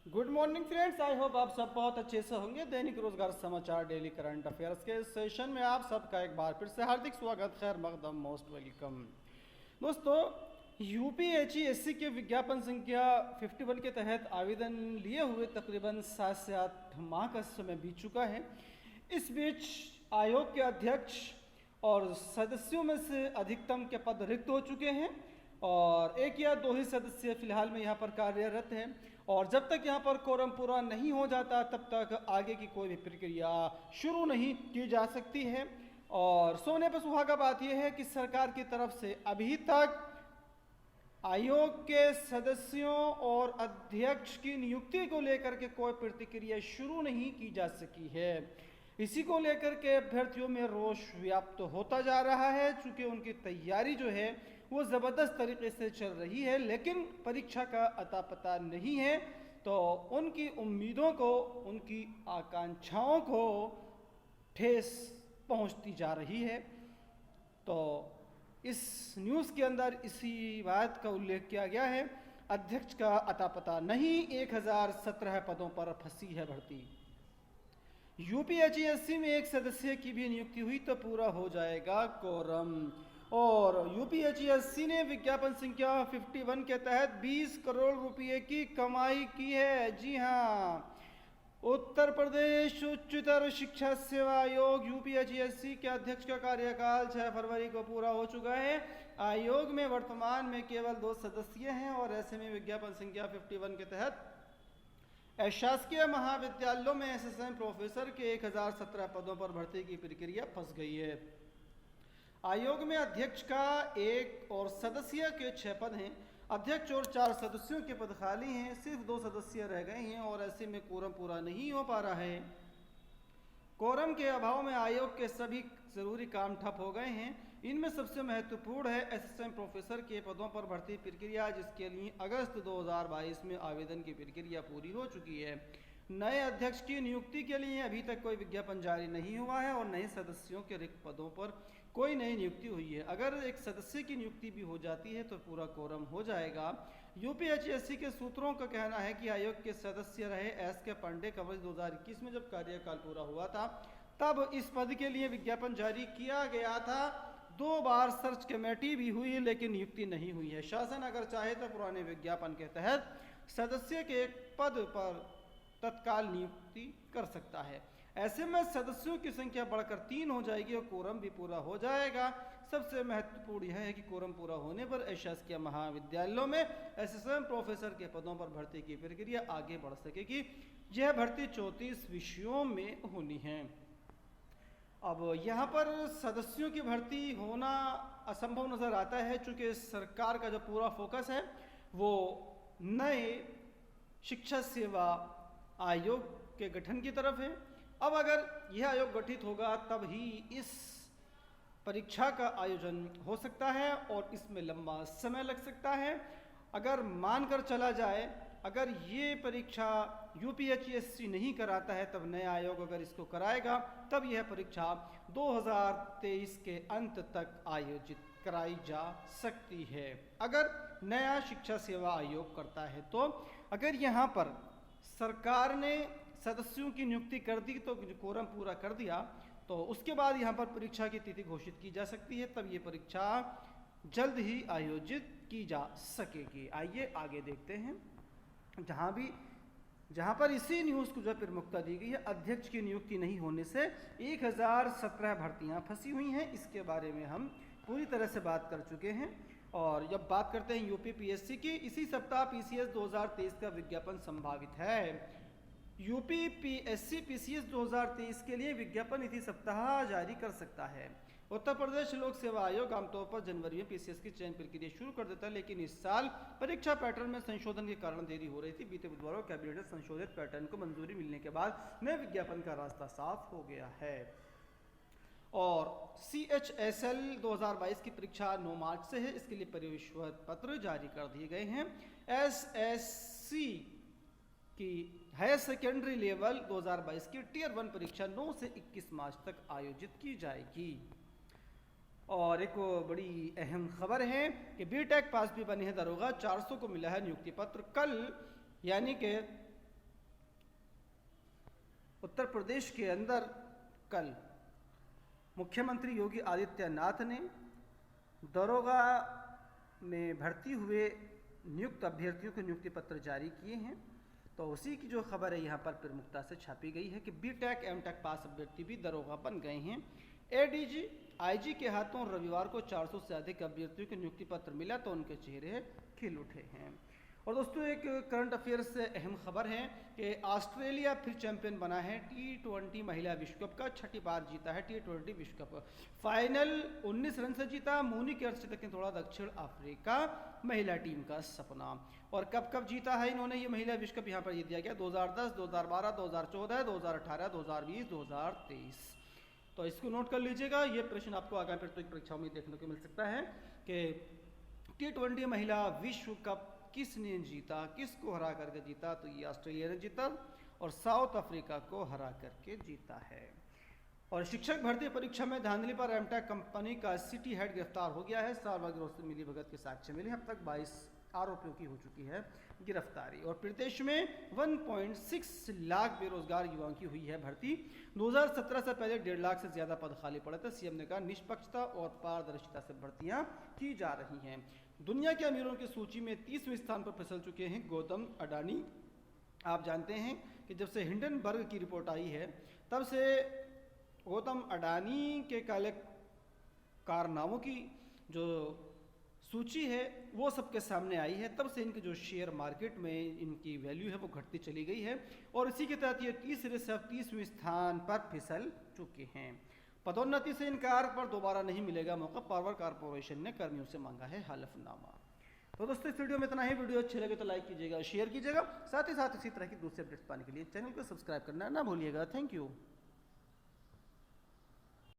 Good morning friends, I hope आप सब बहुत अच्छे से होंगे। दैनिक रोजगार समाचार डेली करंट अफेयर्स के सेशन में आप सबका एक बार फिर से हार्दिक स्वागत, खैर मकदम, मोस्ट वेलकम। दोस्तों, यूपीएचईएससी के विज्ञापन संख्या 51 के तहत आवेदन लिए हुए तकरीबन 7 से 8 माह का समय बीत चुका है। इस बीच आयोग के अध्यक्ष और सदस्यों में से अधिकतम के पद रिक्त हो चुके हैं और एक या दो ही सदस्य फिलहाल में यहाँ पर कार्यरत हैं और जब तक यहाँ पर कोरम पूरा नहीं हो जाता तब तक आगे की कोई भी प्रक्रिया शुरू नहीं की जा सकती है। और सोने पर सुहागा बात यह है कि सरकार की तरफ से अभी तक आयोग के सदस्यों और अध्यक्ष की नियुक्ति को लेकर के कोई प्रतिक्रिया शुरू नहीं की जा सकी है। इसी को लेकर के अभ्यर्थियों में रोष व्याप्त होता जा रहा है, चूंकि उनकी तैयारी जो है वो ज़बरदस्त तरीके से चल रही है, लेकिन परीक्षा का अता पता नहीं है, तो उनकी उम्मीदों को, उनकी आकांक्षाओं को ठेस पहुंचती जा रही है। तो इस न्यूज़ के अंदर इसी बात का उल्लेख किया गया है, अध्यक्ष का अता पता नहीं, 1017 पदों पर फंसी है भर्ती। यूपीएचईएससी में एक सदस्य की भी नियुक्ति हुई तो पूरा हो जाएगा कोरम। और यूपीएचईएससी ने विज्ञापन संख्या 51 के तहत 20 करोड़ रुपए की कमाई की है। जी हाँ, उत्तर प्रदेश उच्चतर शिक्षा सेवा आयोग यूपीएचईएससी के अध्यक्ष का कार्यकाल 6 फरवरी को पूरा हो चुका है। आयोग में वर्तमान में केवल 2 सदस्य हैं और ऐसे में विज्ञापन संख्या 51 के तहत शासकीय महाविद्यालयों में एसएसएम प्रोफेसर के 1017 पदों पर भर्ती की प्रक्रिया फंस गई है। आयोग में अध्यक्ष का 1 और सदस्य के 6 पद हैं। अध्यक्ष और 4 सदस्यों के पद खाली हैं, सिर्फ 2 सदस्य रह गए हैं और ऐसे में कोरम पूरा नहीं हो पा रहा है। कोरम के अभाव में आयोग के सभी जरूरी काम ठप हो गए हैं। इनमें सबसे महत्वपूर्ण है एसएसएम प्रोफेसर के पदों पर भर्ती प्रक्रिया, जिसके लिए अगस्त 2022 में आवेदन की प्रक्रिया पूरी हो चुकी है। नए अध्यक्ष की नियुक्ति के लिए अभी तक कोई विज्ञापन जारी नहीं हुआ है और नए सदस्यों के रिक्त पदों पर कोई नई नियुक्ति हुई है। अगर एक सदस्य की नियुक्ति भी हो जाती है तो पूरा कोरम हो जाएगा। यूपीएचईएससी के सूत्रों का कहना है कि आयोग के सदस्य रहे एस के पांडे का वर्ष 2021 में जब कार्यकाल पूरा हुआ था तब इस पद के लिए विज्ञापन जारी किया गया था। 2 बार सर्च कमेटी भी हुई लेकिन नियुक्ति नहीं हुई है। शासन अगर चाहे तो पुराने विज्ञापन के तहत सदस्य के एक पद पर तत्काल नियुक्ति कर सकता है। ऐसे में सदस्यों की संख्या बढ़कर 3 हो जाएगी और कोरम भी पूरा हो जाएगा। सबसे महत्वपूर्ण यह है कि कोरम पूरा होने पर शासकीय महाविद्यालयों में एसएसएम प्रोफेसर के पदों पर भर्ती की प्रक्रिया आगे बढ़ सकेगी। यह भर्ती 34 विषयों में होनी है। अब यहाँ पर सदस्यों की भर्ती होना असंभव नज़र आता है, चूँकि सरकार का जो पूरा फोकस है वो नए शिक्षा सेवा आयोग के गठन की तरफ है। अब अगर यह आयोग गठित होगा तब ही इस परीक्षा का आयोजन हो सकता है और इसमें लंबा समय लग सकता है। अगर मानकर चला जाए, अगर ये परीक्षा यूपीएचईएससी नहीं कराता है तब नया आयोग अगर इसको कराएगा तब यह परीक्षा 2023 के अंत तक आयोजित कराई जा सकती है, अगर नया शिक्षा सेवा आयोग करता है। तो अगर यहाँ पर सरकार ने सदस्यों की नियुक्ति कर दी तो कोरम पूरा कर दिया तो उसके बाद यहाँ पर परीक्षा की तिथि घोषित की जा सकती है, तब ये परीक्षा जल्द ही आयोजित की जा सकेगी। आइए आगे देखते हैं। जहाँ पर इसी न्यूज़ को जो प्रमुखता दी गई है, अध्यक्ष की नियुक्ति नहीं होने से 1017 भर्तियाँ फंसी हुई हैं, इसके बारे में हम पूरी तरह से बात कर चुके हैं। और जब बात करते हैं यूपीपीएससी की, इसी सप्ताह पीसीएस 2023 का विज्ञापन संभावित है। यूपीपीएससी पीसीएस 2023 के लिए विज्ञापन इसी सप्ताह जारी कर सकता है। उत्तर प्रदेश लोक सेवा आयोग आमतौर पर जनवरी में पीसीएस की चयन प्रक्रिया शुरू कर देता है, लेकिन इस साल परीक्षा पैटर्न में संशोधन के कारण देरी हो रही थी। बीते बुधवार को कैबिनेट ने संशोधित पैटर्न को मंजूरी मिलने के बाद नए विज्ञापन का रास्ता साफ हो गया है। और CHSL 2022 की परीक्षा 9 मार्च से है, इसके लिए प्रवेश पत्र जारी कर दिए गए हैं। SSC की हायर सेकेंडरी लेवल 2022 की टियर 1 परीक्षा 9 से 21 मार्च तक आयोजित की जाएगी। और एक बड़ी अहम खबर है कि बीटेक पास भी बने हैं दरोगा, 400 को मिला है नियुक्ति पत्र। कल यानी कि उत्तर प्रदेश के अंदर कल मुख्यमंत्री योगी आदित्यनाथ ने दरोगा में भर्ती हुए नियुक्त अभ्यर्थियों के नियुक्ति पत्र जारी किए हैं। तो उसी की जो खबर है यहाँ पर प्रमुखता से छापी गई है कि बीटेक एमटेक पास अभ्यर्थी भी दरोगा बन गए हैं। एडीजी आईजी के हाथों रविवार को 400 से अधिक अभ्यर्थियों के नियुक्ति पत्र मिला तो उनके चेहरे खिल उठे हैं। और दोस्तों एक करंट अफेयर्स से अहम खबर है कि ऑस्ट्रेलिया फिर चैंपियन बना है T20 महिला विश्व कप का, छठी बार जीता है T20 विश्व कप। फाइनल 19 रन से जीता, मुनी के अर्धशतक ने तोड़ा दक्षिण अफ्रीका महिला टीम का सपना। और कब जीता है इन्होंने ये महिला विश्व कप, यहाँ पर ये दिया गया 2010, 2012, 2014, 2018, 2020, 2023। तो इसको नोट कर लीजिएगा, ये प्रश्न आपको आगामी प्रतियोगिता परीक्षाओं में देखने को मिल सकता है कि T20 महिला विश्व कप किसने जीता, किसको हरा करके जीता, तो ये ऑस्ट्रेलिया ने जीता और साउथ अफ्रीका को हरा करके जीता है। और शिक्षक भर्ती परीक्षा में धांधली पर एमटेक कंपनी का सिटी हेड गिरफ्तार हो गया है। साल गिरोह से मिली भगत के साक्ष्य मिले, अब तक 22 आरोपियों की हो चुकी है गिरफ्तारी। और प्रदेश में 1.6 लाख बेरोजगार युवाओं की हुई है भर्ती। 2017 से पहले 1.5 लाख से ज्यादा पद खाली पड़े थे। सीएम ने कहा निष्पक्षता और पारदर्शिता से भर्तियां की जा रही हैं। दुनिया के अमीरों की सूची में 30वें स्थान पर फिसल चुके हैं गौतम अडानी। आप जानते हैं कि जब से हिंडनबर्ग की रिपोर्ट आई है तब से गौतम अडानी के काले कारनामों की जो सूची है वो सबके सामने आई है। तब से इनके जो शेयर मार्केट में इनकी वैल्यू है वो घटती चली गई है और इसी के तहत ये तीसरे से 30वें स्थान पर फिसल चुके हैं। पदोन्नति से इनकार पर दोबारा नहीं मिलेगा मौका, पावर कॉर्पोरेशन ने कर्मियों से मांगा है हलफनामा। तो दोस्तों इस वीडियो में इतना ही। वीडियो अच्छे लगे तो लाइक कीजिएगा, शेयर कीजिएगा, साथ ही साथ इसी तरह की दूसरे अपडेट्स पाने के लिए चैनल को सब्सक्राइब करना ना भूलिएगा। Thank you.